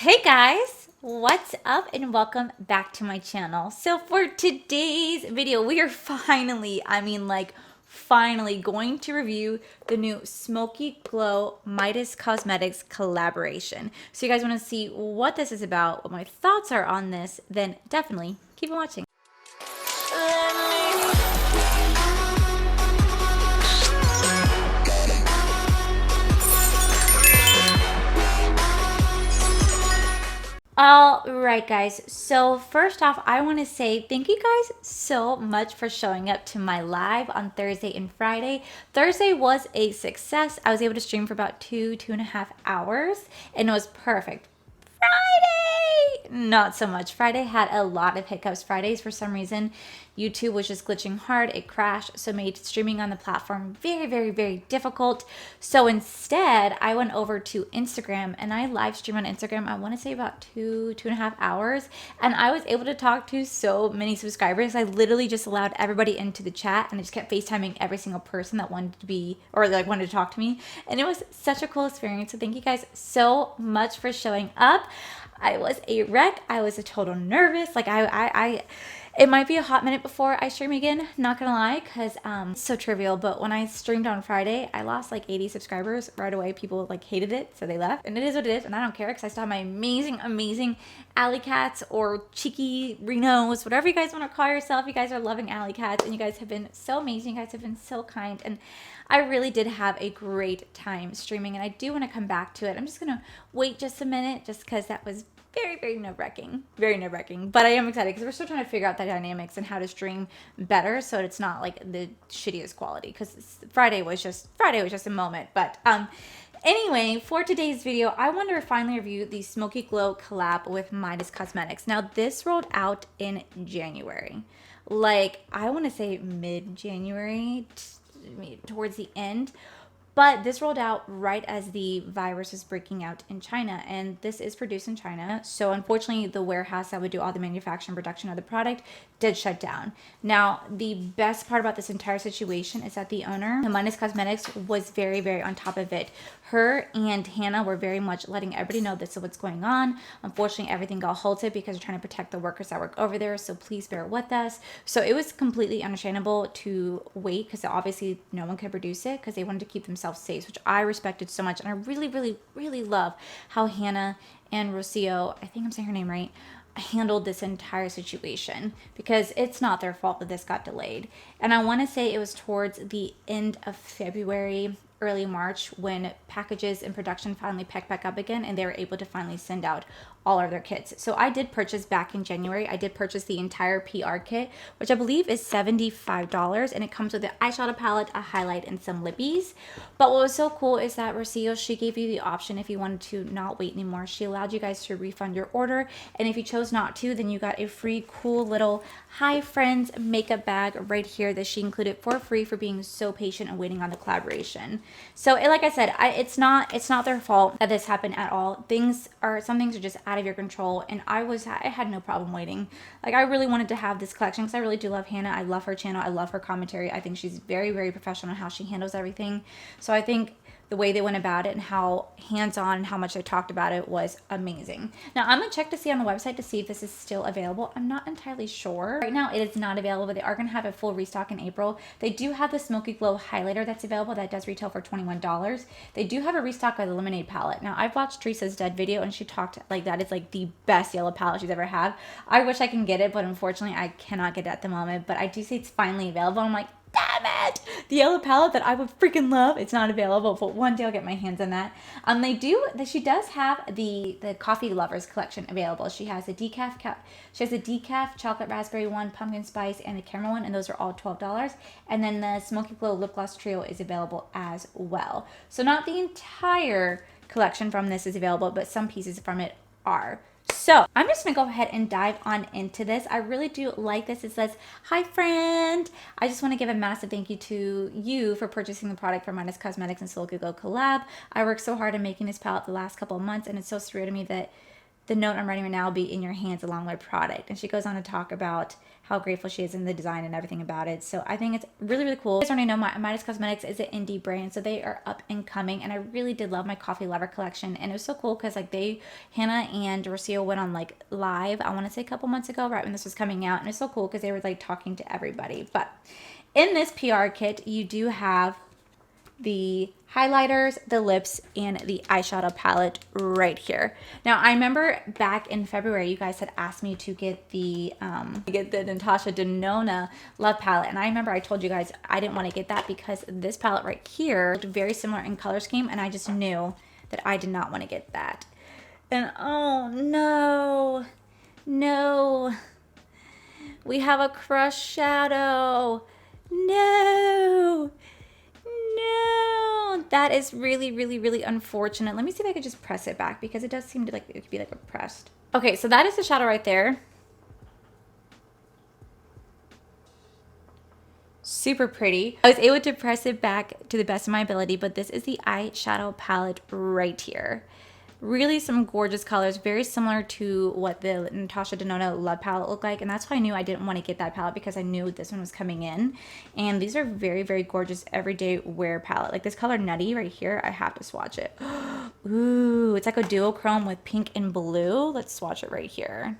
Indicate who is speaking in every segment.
Speaker 1: Hey guys, what's up and welcome back to my channel. So for today's video, we are finally going to review the new Smoky Glow Midas Cosmetics collaboration. So you guys want to see what this is about, what my thoughts are on this, then definitely keep on watching. All right, guys. So first off, I want to say thank you guys so much for showing up to my live on Thursday and Friday. Thursday was a success. I was able to stream for about two and a half hours, and it was perfect. Friday, not so much. Friday had a lot of hiccups. Fridays, for some reason, YouTube was just glitching hard. It crashed, so made streaming on the platform very difficult. So instead, I went over to Instagram and I live streamed on Instagram. I want to say about two and a half hours, and I was able to talk to so many subscribers. I literally just allowed everybody into the chat, and I just kept FaceTiming every single person that wanted to be or like wanted to talk to me, and it was such a cool experience. So thank you guys so much for showing up. I was a wreck. I was a total nervous. Like it might be a hot minute before I stream again, not gonna lie, because it's so trivial, but when I streamed on Friday, I lost like 80 subscribers right away. People like hated it, so they left, and it is what it is, and I don't care because I still have my amazing alley cats or cheeky Renos, whatever you guys want to call yourself. You guys are loving alley cats, and you guys have been so amazing. You guys have been so kind, and I really did have a great time streaming, and I do want to come back to it. I'm just gonna wait just a minute, just because that was very nerve-wracking, but I am excited because we're still trying to figure out the dynamics and how to stream better so it's not like the shittiest quality, because Friday was just a moment. But anyway, for today's video, I want to finally review the Smoky Glow collab with Midas Cosmetics. Now, this rolled out in January, like I want to say mid-January, towards the end. But this rolled out right as the virus was breaking out in China, and this is produced in China. So unfortunately, the warehouse that would do all the manufacturing and production of the product did shut down. Now, the best part about this entire situation is that the owner, Midas Cosmetics, was very on top of it. Her and Hannah were very much letting everybody know this is what's going on. Unfortunately, everything got halted because they're trying to protect the workers that work over there. So please bear with us. So it was completely understandable to wait, because obviously no one could produce it because they wanted to keep themselves safe, which I respected so much. And I really love how Hannah and Rocio, I think I'm saying her name right, handled this entire situation, because it's not their fault that this got delayed. And I want to say it was towards the end of February, early March, when packages and production finally picked back up again, and they were able to finally send out all of their kits. So I did purchase back in January. I did purchase the entire PR kit, which I believe is $75, and it comes with an eyeshadow palette, a highlight, and some lippies. But what was so cool is that Rocio, she gave you the option, if you wanted to not wait anymore, she allowed you guys to refund your order, and if you chose not to, then you got a free cool little Hi Friends makeup bag right here that she included for free for being so patient and waiting on the collaboration. So like I said, it's not their fault that this happened at all. Some things are just out of your control, and I had no problem waiting. Like, I really wanted to have this collection because I really do love Hannah. I love her channel. I love her commentary. I think she's very professional in how she handles everything. So I think the way they went about it and how hands-on and how much they talked about it was amazing. Now, I'm going to check to see on the website to see if this is still available. I'm not entirely sure. Right now, it is not available, but they are going to have a full restock in April. They do have the Smoky Glow highlighter that's available. That does retail for $21. They do have a restock of the Lemonade palette. Now, I've watched Teresa's Dead video, and she talked like that is like the best yellow palette she's ever had. I wish I can get it, but unfortunately, I cannot get it at the moment. But I do see it's finally available. I'm like, damn it, the yellow palette that I would freaking love, it's not available, but one day I'll get my hands on that. She does have the coffee lovers collection available. She has a decaf chocolate raspberry one, pumpkin spice, and the caramel one, and those are all $12. And then the Smoky Glow lip gloss trio is available as well. So not the entire collection from this is available, but some pieces from it are. So I'm just gonna go ahead and dive on into this. I really do like this. It says, hi friend. I just want to give a massive thank you to you for purchasing the product from Midas Cosmetics and Smoky Glow collab. I worked so hard on making this palette the last couple of months, and it's so surreal to me that the note I'm writing right now will be in your hands along with product. And she goes on to talk about how grateful she is in the design and everything about it. So I think it's really, really cool. You guys already know Midas Cosmetics is an indie brand, so they are up and coming. And I really did love my Coffee Lover collection. And it was so cool because like Hannah and Rocio went on like live, I want to say a couple months ago, right when this was coming out. And it's so cool because they were like talking to everybody. But in this PR kit, you do have the highlighters, the lips, and the eyeshadow palette right here. Now, I remember back in February, you guys had asked me to get the Natasha Denona Love Palette. And I remember I told you guys I didn't want to get that because this palette right here looked very similar in color scheme. And I just knew that I did not want to get that. And oh no, no. We have a crushed shadow. No. No, that is really, really, really unfortunate. Let me see if I could just press it back because it does seem to like it could be like pressed. Okay, so that is the shadow right there. Super pretty. I was able to press it back to the best of my ability, but this is the eyeshadow palette right here. Really some gorgeous colors, very similar to what the Natasha Denona Love palette looked like. And that's why I knew I didn't want to get that palette because I knew this one was coming in. And these are very, very gorgeous everyday wear palette. Like this color Nutty right here, I have to swatch it. Ooh, it's like a duochrome with pink and blue. Let's swatch it right here.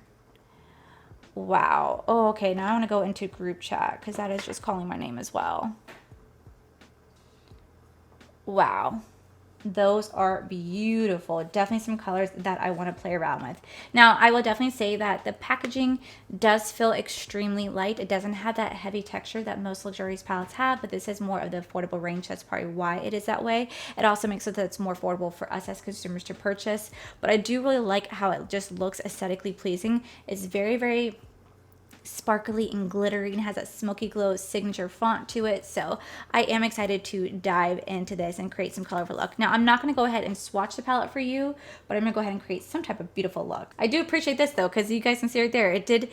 Speaker 1: Wow. Oh, okay, now I want to go into group chat because that is just calling my name as well. Wow. Those are beautiful. Definitely some colors that I want to play around with. Now, I will definitely say that the packaging does feel extremely light. It doesn't have that heavy texture that most luxurious palettes have, but this is more of the affordable range. That's probably why it is that way. It also makes it that it's more affordable for us as consumers to purchase. But I do really like how it just looks aesthetically pleasing. It's very, very sparkly and glittery and has that smoky glow signature font to it. So I am excited to dive into this and create some colorful look. Now I'm not going to go ahead and swatch the palette for you, but I'm going to go ahead and create some type of beautiful look. I do appreciate this though, because you guys can see right there, it did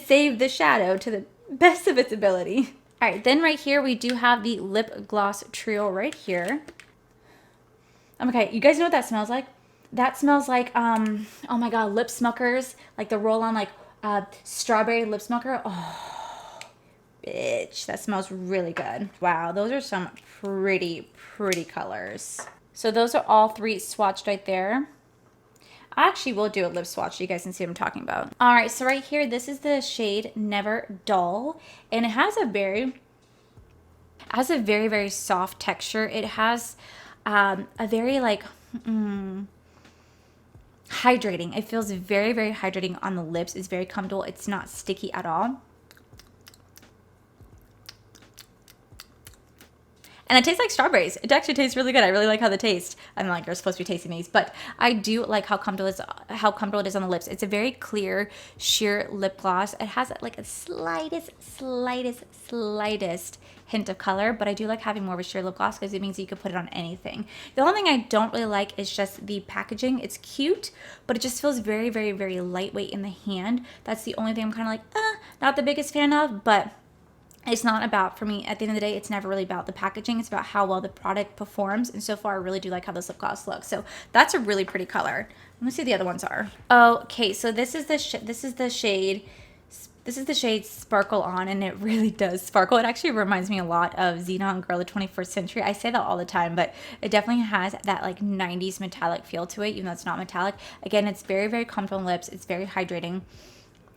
Speaker 1: save the shadow to the best of its ability. All right, then right here we do have the lip gloss trio right here. Okay, you guys know what that smells like? That smells like oh my god, lip smuckers, like the roll on like strawberry lip smoker. Oh, bitch, that smells really good. Wow, those are some pretty colors. So those are all three swatched right there. I actually will do a lip swatch so you guys can see what I'm talking about. All right, so right here, this is the shade Never Dull, and it has a very very soft texture. It has a very like hydrating. It feels very, very hydrating on the lips. It's very comfortable. It's not sticky at all. And it tastes like strawberries. It actually tastes really good. I really like how they taste. I'm like, you're supposed to be tasting these, but I do like how comfortable it is on the lips. It's a very clear, sheer lip gloss. It has like a slightest hint of color, but I do like having more of a sheer lip gloss because it means you could put it on anything. The only thing I don't really like is just the packaging. It's cute, but it just feels very, very, very lightweight in the hand. That's the only thing I'm kind of like, not the biggest fan of, but it's not about, for me, at the end of the day, it's never really about the packaging. It's about how well the product performs. And so far, I really do like how this lip gloss looks. So that's a really pretty color. Let me see what the other ones are. Okay, so this is the shade Sparkle On, and it really does sparkle. It actually reminds me a lot of Xenon Girl of the 21st Century. I say that all the time, but it definitely has that like 90s metallic feel to it, even though it's not metallic. Again, it's very, very comfortable on lips. It's very hydrating.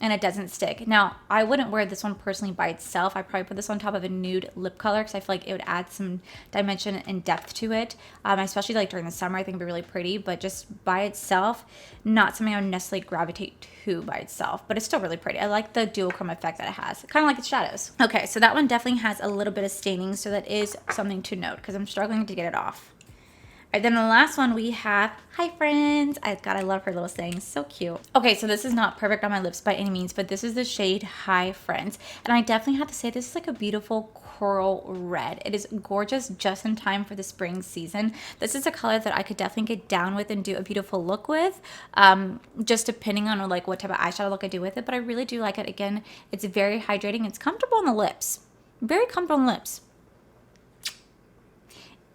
Speaker 1: And it doesn't stick. Now, I wouldn't wear this one personally by itself. I'd probably put this on top of a nude lip color because I feel like it would add some dimension and depth to it. Especially like during the summer, I think it'd be really pretty. But just by itself, not something I would necessarily gravitate to by itself. But it's still really pretty. I like the duochrome effect that it has. Kind of like its shadows. Okay, so that one definitely has a little bit of staining. So that is something to note because I'm struggling to get it off. All right, then the last one we have, hi friends. I love her little saying, so cute. Okay, so this is not perfect on my lips by any means, but this is the shade Hi Friends. And I definitely have to say this is like a beautiful coral red. It is gorgeous, just in time for the spring season. This is a color that I could definitely get down with and do a beautiful look with, just depending on like what type of eyeshadow look I do with it. But I really do like it. Again, it's very hydrating. It's comfortable on the lips, very comfortable on the lips.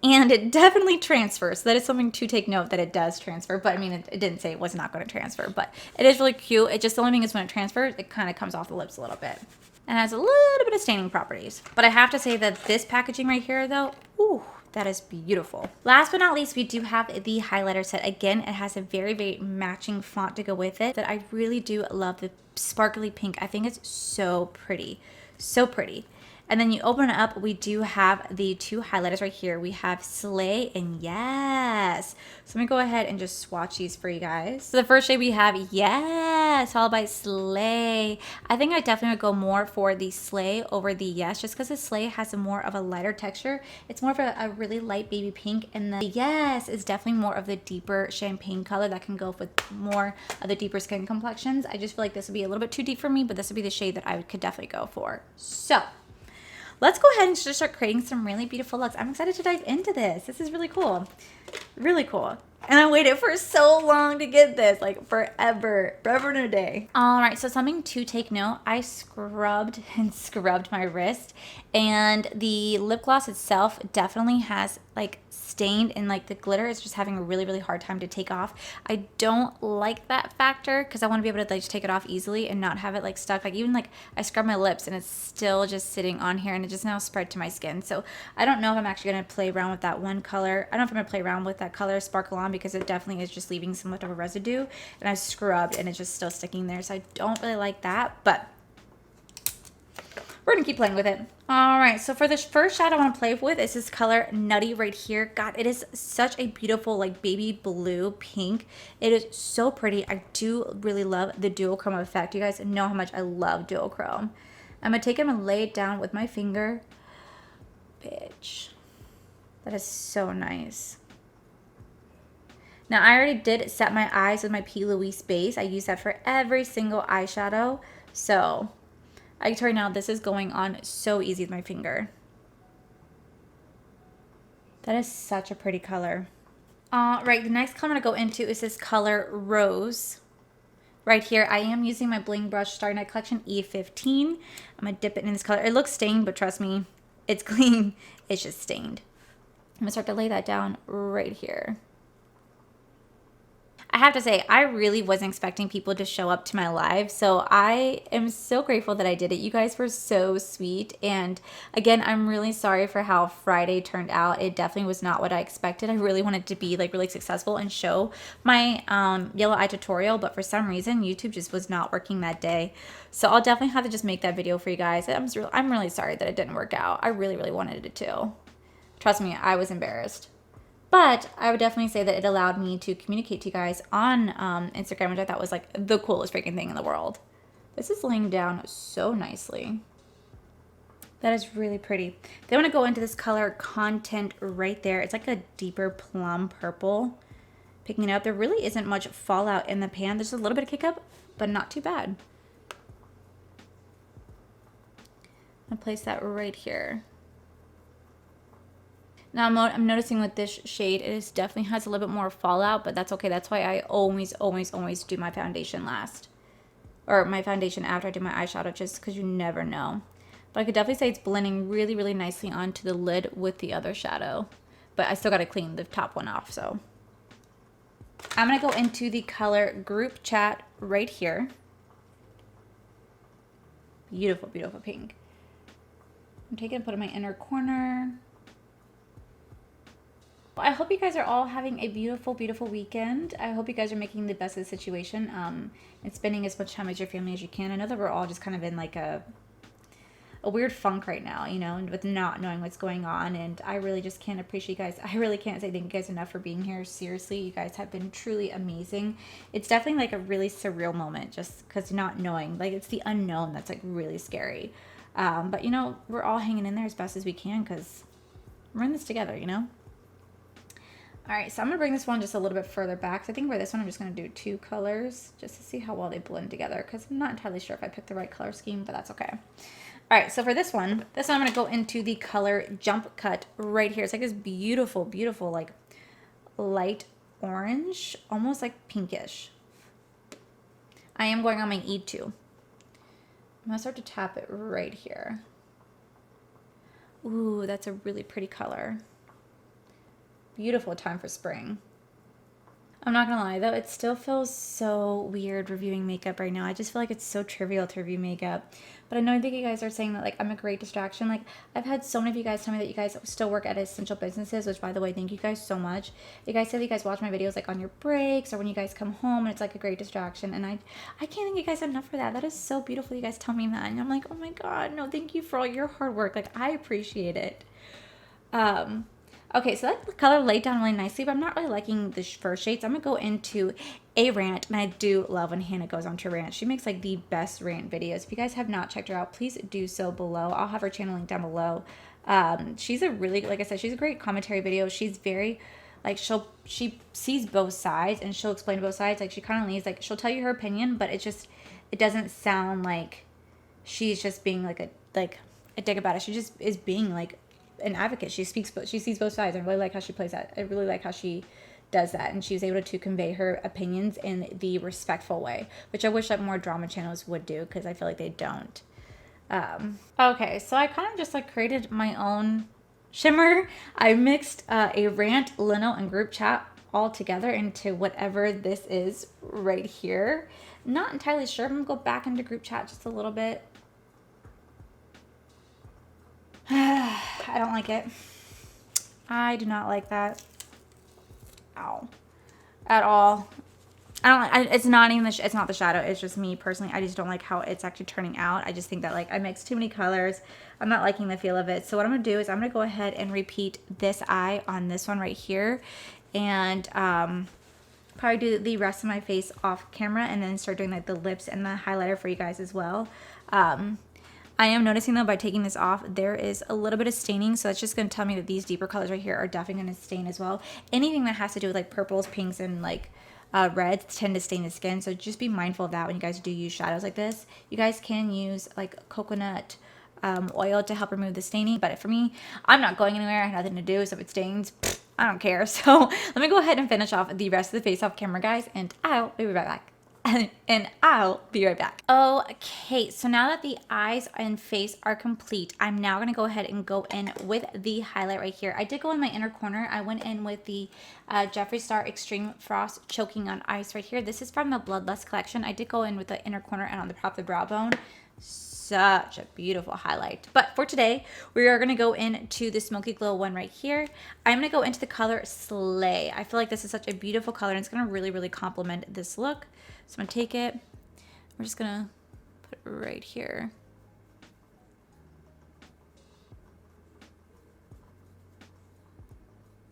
Speaker 1: and it definitely transfers. So that is something to take note, that it does transfer. But I mean, it didn't say it was not going to transfer, but it is really cute. It just, the only thing is when it transfers, it kind of comes off the lips a little bit. And has a little bit of staining properties. But I have to say that this packaging right here though, ooh, that is beautiful. Last but not least, we do have the highlighter set. Again, it has a very, very matching font to go with it. That I really do love the sparkly pink. I think it's so pretty. So pretty. And then you open it up, we do have the two highlighters right here. We have Slay and Yes. So let me go ahead and just swatch these for you guys. So the first shade we have Yes, followed by Slay. I think I definitely would go more for the Slay over the Yes, just because the Slay has a more of a lighter texture. It's more of a really light baby pink, and the Yes is definitely more of the deeper champagne color that can go with more of the deeper skin complexions. I just feel like this would be a little bit too deep for me, but this would be the shade that I could definitely go for. So let's go ahead and just start creating some really beautiful looks. I'm excited to dive into this. This is really cool. Really cool. And I waited for so long to get this, like forever and a day. All right, so something to take note, I scrubbed and scrubbed my wrist, and the lip gloss itself definitely has like stained, and like the glitter is just having a really, really hard time to take off. I don't like that factor because I want to be able to like just take it off easily and not have it like stuck. Like even like I scrub my lips and it's still just sitting on here, and it just now spread to my skin. So I don't know if I'm actually going to play around with that one color. I don't know if I'm going to play around with that color Sparkle On, because it definitely is just leaving somewhat of a residue, and I scrubbed and it's just still sticking there. So I don't really like that, but we're gonna keep playing with it. All right, so for this first shade I want to play with is this color Nutty right here. God, it is such a beautiful like baby blue pink. It is so pretty. I do really love the duochrome effect. You guys know how much I love duochrome. I'm gonna take it and lay it down with my finger. Bitch, that is so nice. Now I already did set my eyes with my P. Louise base. I use that for every single eyeshadow, so I can tell you now, this is going on so easy with my finger. That is such a pretty color. Right, the next color I'm going to go into is this color Rose. Right here, I am using my bling brush Starry Night Collection E15. I'm going to dip it in this color. It looks stained, but trust me, it's clean. It's just stained. I'm going to start to lay that down right here. I have to say, I really wasn't expecting people to show up to my live, so I am so grateful that I did it. You guys were so sweet, and again, I'm really sorry for how Friday turned out. It definitely was not what I expected. I really wanted to be like really successful and show my yellow eye tutorial, but for some reason, YouTube just was not working that day. So I'll definitely have to just make that video for you guys. I'm really sorry that it didn't work out. I really, really wanted it to. Trust me, I was embarrassed. But I would definitely say that it allowed me to communicate to you guys on Instagram, which I thought was like the coolest freaking thing in the world. This is laying down so nicely. That is really pretty. Then I want to go into this color Content right there. It's like a deeper plum purple. Picking it up. There really isn't much fallout in the pan. There's a little bit of kick up, but not too bad. I'll place that right here. Now I'm noticing with this shade, it definitely has a little bit more fallout, but that's okay. That's why I always do my foundation last. Or my foundation after I do my eyeshadow, just because you never know. But I could definitely say it's blending really, really nicely onto the lid with the other shadow. But I still got to clean the top one off, so. I'm going to go into the color Group Chat right here. Beautiful, beautiful pink. I'm taking and put it in my inner corner. I hope you guys are all having a beautiful, beautiful weekend. I hope you guys are making the best of the situation and spending as much time with your family as you can. I know that we're all just kind of in like a weird funk right now, you know, and with not knowing what's going on. And I really just can't appreciate you guys. I really can't say thank you guys enough for being here. Seriously, you guys have been truly amazing. It's definitely like a really surreal moment just because not knowing, like it's the unknown that's like really scary. But, you know, we're all hanging in there as best as we can because we're in this together, you know? All right, so I'm going to bring this one just a little bit further back. So I think for this one, I'm just going to do two colors just to see how well they blend together because I'm not entirely sure if I picked the right color scheme, but that's okay. All right, so for this one I'm going to go into the color Jump Cut right here. It's like this beautiful, beautiful, like light orange, almost like pinkish. I am going on my E2. I'm going to start to tap it right here. Ooh, that's a really pretty color. beautiful time for spring. I'm not gonna lie though, it still feels so weird reviewing makeup right now. I just feel like it's so trivial to review makeup. But I know that you guys are saying that like I'm a great distraction. Like I've had so many of you guys tell me that you guys still work at essential businesses, which by the way, thank you guys so much. You guys say that you guys watch my videos like on your breaks or when you guys come home and it's like a great distraction. And I can't thank you guys enough for that. That is so beautiful you guys tell me that. And I'm like, oh my God, no, thank you for all your hard work. Like I appreciate it. Okay, so that color laid down really nicely, but I'm not really liking the first shades. I'm going to go into a rant, and I do love when Hannah goes on to rant. She makes like the best rant videos. If you guys have not checked her out, please do so below. I'll have her channel link down below. She's a really, like I said, she's a great commentary video. She's very, like, she sees both sides, and she'll explain both sides. Like, she kind of leaves, like, she'll tell you her opinion, but it doesn't sound like she's just being like a dick about it. She just is being like an advocate. She sees both sides. I really like how she plays that. I really like how she does that, and she was able to convey her opinions in the respectful way, which I wish that more drama channels would do, because I feel like they don't. Okay, so I kind of just like created my own shimmer. I mixed a rant, lino, and group chat all together into whatever this is right here. Not entirely sure. I'm gonna go back into group chat just a little bit. I don't like it. I do not like that. Ow. At all. It's not even it's not the shadow. It's just me personally. I just don't like how it's actually turning out. I just think that like I mixed too many colors. I'm not liking the feel of it. So what I'm going to do is I'm going to go ahead and repeat this eye on this one right here. And probably do the rest of my face off camera, and then start doing like the lips and the highlighter for you guys as well. I am noticing though, by taking this off, there is a little bit of staining, so that's just going to tell me that these deeper colors right here are definitely going to stain as well. Anything that has to do with like purples, pinks, and like reds tend to stain the skin, so just be mindful of that when you guys do use shadows like this. You guys can use like coconut oil to help remove the staining, but for me, I'm not going anywhere. I have nothing to do, so if it stains, I don't care. So let me go ahead and finish off the rest of the face off camera, guys, and I'll be right back. And I'll be right back. Okay, so now that the eyes and face are complete, I'm now going to go ahead and go in with the highlight right here. I did go in my inner corner. I went in with the Jeffree Star Extreme Frost Choking on Ice right here. This is from the Bloodlust collection. I did go in with the inner corner and on the top of the brow bone. Such a beautiful highlight. But for today, we are going to go into the Smoky Glow one right here. I'm going to go into the color Slay. I feel like this is such a beautiful color, and it's going to really, really complement this look. So I'm going to take it. We're just going to put it right here.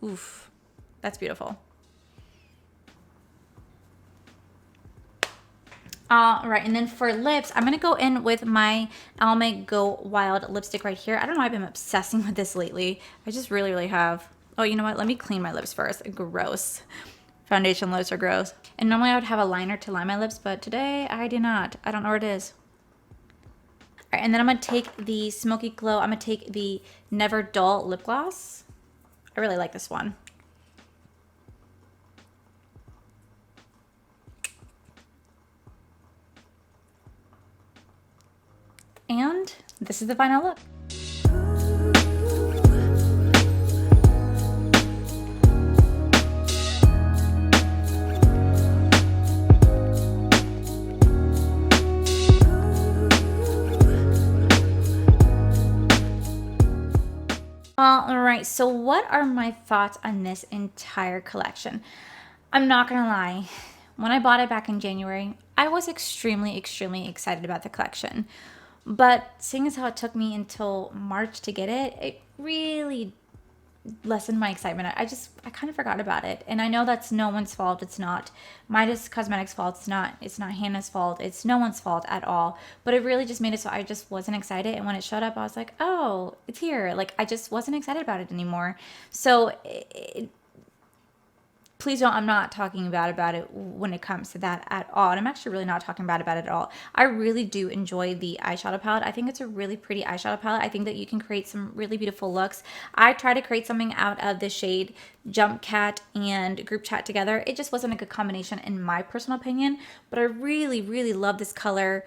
Speaker 1: Oof. That's beautiful. All right, and then for lips, I'm going to go in with my Almay Go Wild lipstick right here. I don't know, I've been obsessing with this lately. I just really, really have. Oh, you know what? Let me clean my lips first. Gross. Foundation lips are gross. And normally I would have a liner to line my lips, but today I do not. I don't know where it is. All right, and then I'm going to take the Smoky Glow. I'm going to take the Never Dull lip gloss. I really like this one. And this is the final look. All right, so what are my thoughts on this entire collection? I'm not gonna lie, when I bought it back in January, I was extremely, extremely excited about the collection. But seeing as how it took me until March to get it, it really lessened my excitement. I kind of forgot about it. And I know that's no one's fault. It's not Midas Cosmetics' fault. It's not Hannah's fault. It's no one's fault at all. But it really just made it so I just wasn't excited. And when it showed up, I was like, oh, it's here. Like, I just wasn't excited about it anymore. So please don't, I'm not talking bad about it when it comes to that at all. And I'm actually really not talking bad about it at all. I really do enjoy the eyeshadow palette. I think it's a really pretty eyeshadow palette. I think that you can create some really beautiful looks. I tried to create something out of the shade Jump Cat and Group Chat together. It just wasn't a good combination in my personal opinion, but I really, really love this color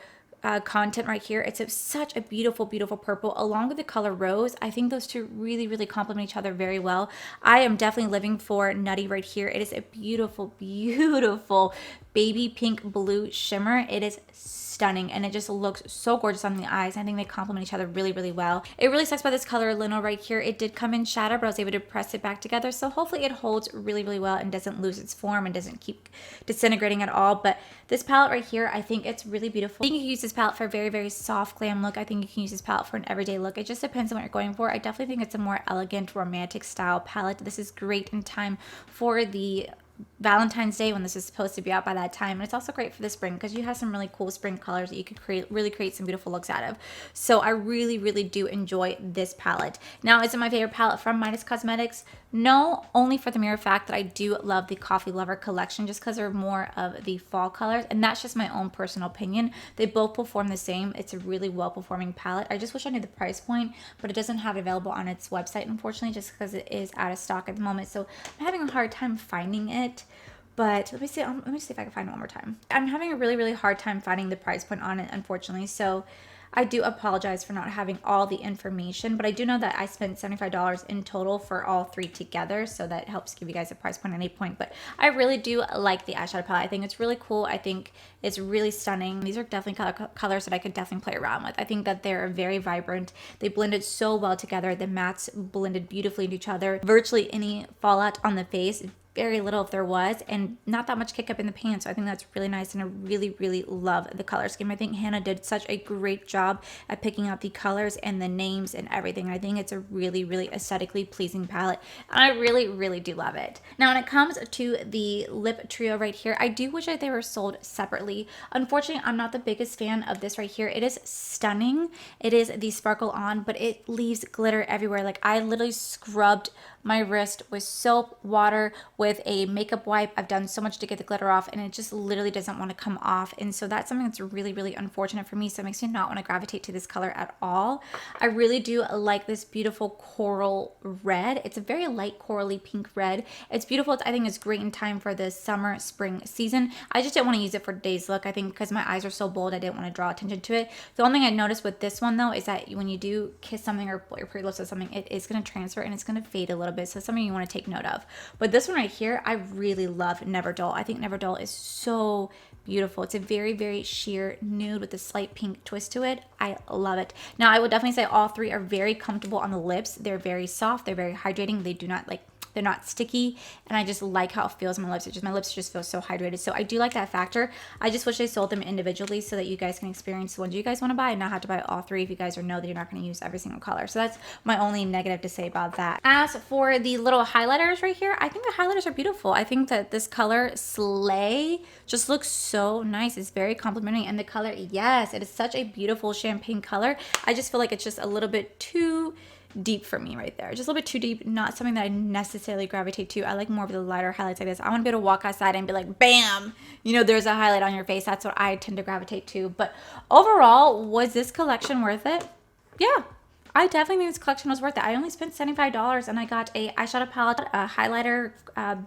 Speaker 1: content right here. It's such a beautiful, beautiful purple along with the color rose. I think those two really, really complement each other very well. I am definitely living for Nutty right here. It is a beautiful, beautiful baby pink blue shimmer. It is stunning and it just looks so gorgeous on the eyes. I think they complement each other really, really well. It really sucks about this color lino right here. It did come in shadow, but I was able to press it back together, so hopefully it holds really, really well and doesn't lose its form and doesn't keep disintegrating at all. But this palette right here, I think it's really beautiful. I think you can use this palette for a very, very soft glam look. I think you can use this palette for an everyday look. It just depends on what you're going for. I definitely think it's a more elegant, romantic style palette. This is great in time for the Valentine's Day when this is supposed to be out by that time. And it's also great for the spring because you have some really cool spring colors that you could really create some beautiful looks out of. So I really, really do enjoy this palette. Now, is it my favorite palette from Midas Cosmetics? No, only for the mere fact that I do love the Coffee Lover collection just because they're more of the fall colors. And that's just my own personal opinion. They both perform the same. It's a really well performing palette. I just wish I knew the price point, but it doesn't have it available on its website, unfortunately, just because it is out of stock at the moment. So I'm having a hard time finding it. But let me see if I can find it one more time. I'm having a really, really hard time finding the price point on it, unfortunately. So I do apologize for not having all the information, but I do know that I spent $75 in total for all three together, so that helps give you guys a price point at any point. But I really do like the eyeshadow palette. I think it's really cool. I think it's really stunning. These are definitely colors that I could definitely play around with. I think that they're very vibrant. They blended so well together. The mattes blended beautifully into each other. Virtually any fallout on the face, very little if there was, and not that much kick up in the pan. So I think that's really nice, and I really, really love the color scheme. I think Hannah did such a great job at picking out the colors and the names and everything. I think it's a really, really aesthetically pleasing palette, and I really, really do love it. Now, when it comes to the lip trio right here, I do wish that they were sold separately. Unfortunately, I'm not the biggest fan of this right here. It is stunning. It is the Sparkle On, but it leaves glitter everywhere. Like, I literally scrubbed my wrist with soap, water, with a makeup wipe. I've done so much to get the glitter off, and it just literally doesn't want to come off. And so that's something that's really, really unfortunate for me. So it makes me not want to gravitate to this color at all. I really do like this beautiful coral red. It's a very light corally pink red. It's beautiful. I think it's great in time for the summer, spring season. I just didn't want to use it for today's look. I think because my eyes are so bold, I didn't want to draw attention to it. The only thing I noticed with this one though is that when you do kiss something or put your pretty lips on something, it is going to transfer and it's going to fade a little bit. So it's something you want to take note of. But this one right here, I really love Never Dull. I think Never Dull is so beautiful. It's a very, very sheer nude with a slight pink twist to it. I love it. Now, I would definitely say all three are very comfortable on the lips. They're very soft. They're very hydrating. They do not they're not sticky, and I just like how it feels on my lips. My lips just feel so hydrated. So I do like that factor. I just wish they sold them individually so that you guys can experience the ones you guys want to buy and not have to buy all three if you guys know that you're not going to use every single color. So that's my only negative to say about that. As for the little highlighters right here, I think the highlighters are beautiful. I think that this color Slay just looks so nice. It's very complimentary, and the color, yes, it is such a beautiful champagne color. I just feel like it's just a little bit too deep for me right there. Just a little bit too deep, not something that I necessarily gravitate to. I like more of the lighter highlights like this. I want to be able to walk outside and be like, bam, you know, there's a highlight on your face. That's what I tend to gravitate to. But overall, was this collection worth it? Yeah. I definitely think this collection was worth it. I only spent $75 and I got a eyeshadow palette, a highlighter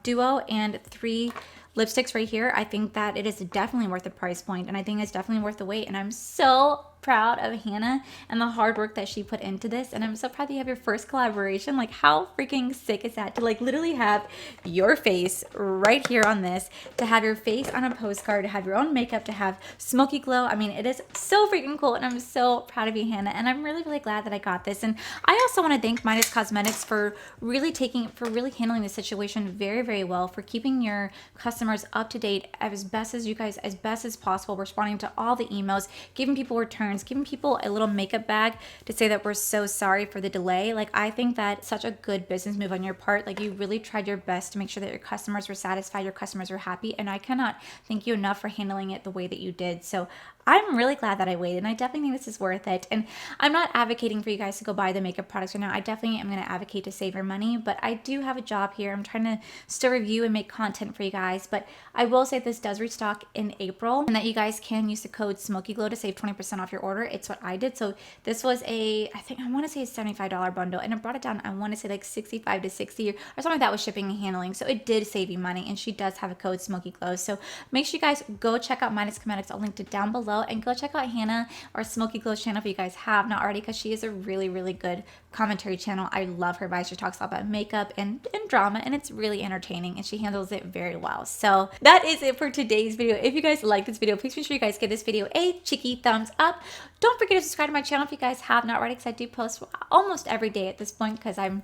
Speaker 1: duo, and 3 lipsticks right here. I think that it is definitely worth the price point, and I think it's definitely worth the wait. And I'm so proud of Hannah and the hard work that she put into this, and I'm so proud that you have your first collaboration. Like, how freaking sick is that to like literally have your face right here on this, to have your face on a postcard, to have your own makeup, to have smoky glow. I mean, it is so freaking cool, and I'm so proud of you, Hannah, and I'm really, really glad that I got this. And I also want to thank Midas Cosmetics for really handling the situation very, very well, for keeping your customers up to date as best as possible, responding to all the emails, giving people returns, giving people a little makeup bag to say that we're so sorry for the delay. Like, I think that's such a good business move on your part. Like, you really tried your best to make sure that your customers were satisfied, your customers were happy, and I cannot thank you enough for handling it the way that you did. So I'm really glad that I waited, and I definitely think this is worth it. And I'm not advocating for you guys to go buy the makeup products right now. I definitely am going to advocate to save your money, but I do have a job here. I'm trying to still review and make content for you guys, but I will say this does restock in April, and that you guys can use the code SMOKYGLOW to save 20% off your your order. It's what I did. So this was I want to say a $75 bundle, and it brought it down, I want to say like 65 to 60 or something like that with shipping and handling. So it did save you money, and she does have a code Smokey Glows. So make sure you guys go check out Midas Cosmetics. I'll link it down below, and go check out Hannah or Smokey Glows channel if you guys have not already, because she is a really, really good commentary channel. I love her vibes. She talks a lot about makeup and drama, and it's really entertaining, and she handles it very well. So that is it for today's video. If you guys like this video, please make sure you guys give this video a cheeky thumbs up. Don't forget to subscribe to my channel if you guys have not already, because I do post almost every day at this point, because I'm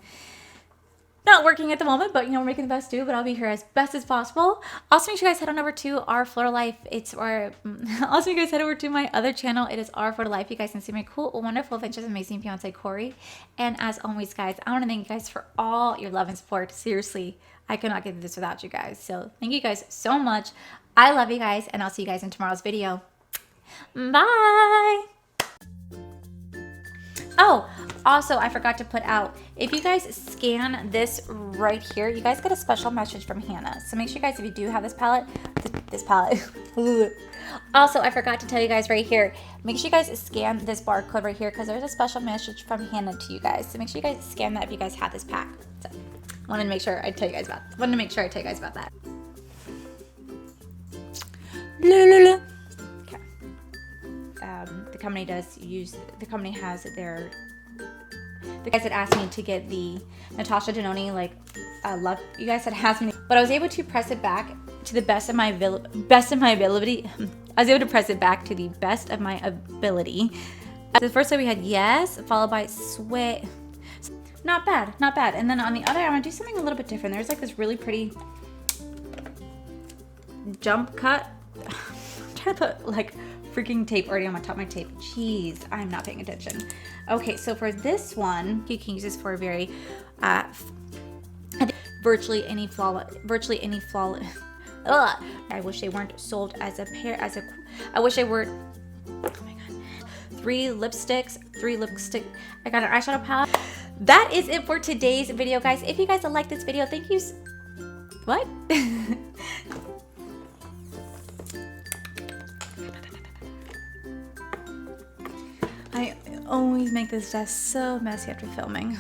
Speaker 1: not working at the moment, but you know, we're making the best do, but I'll be here as best as possible. Also, make sure you guys head on over to Our Florida Life. Also, you guys head over to my other channel. It is Our Florida Life. You guys can see my cool, wonderful, adventures, amazing fiance Corey. And as always, guys, I want to thank you guys for all your love and support. Seriously, I could not get through this without you guys. So thank you guys so much. I love you guys, and I'll see you guys in tomorrow's video. Bye. Oh, also, I forgot to put out, if you guys scan this right here, you guys get a special message from Hannah. So make sure you guys, if you do have this palette, also, I forgot to tell you guys right here, make sure you guys scan this barcode right here, because there's a special message from Hannah to you guys. So make sure you guys scan that if you guys have this pack. So wanted to make sure I tell you guys about that. Okay. The company has the guys that asked me to get the Natasha Denoni, like, love, you guys had asked me, but I was able to press it back to the best of my ability. I was able to press it back to the best of my ability. The first time we had yes, followed by sweat. Not bad. And then on the other, I'm gonna do something a little bit different. There's like this really pretty jump cut. I'm trying to put like freaking tape already on my top of my tape. Jeez, I'm not paying attention. Okay, so for this one, you can use this for a very virtually any flawless. Ugh. I wish they weren't sold as a pair. I wish they were. Oh my god. 3 lipsticks. I got an eyeshadow palette. That is it for today's video, guys. If you guys like this video, thank you. What? I always make this desk so messy after filming.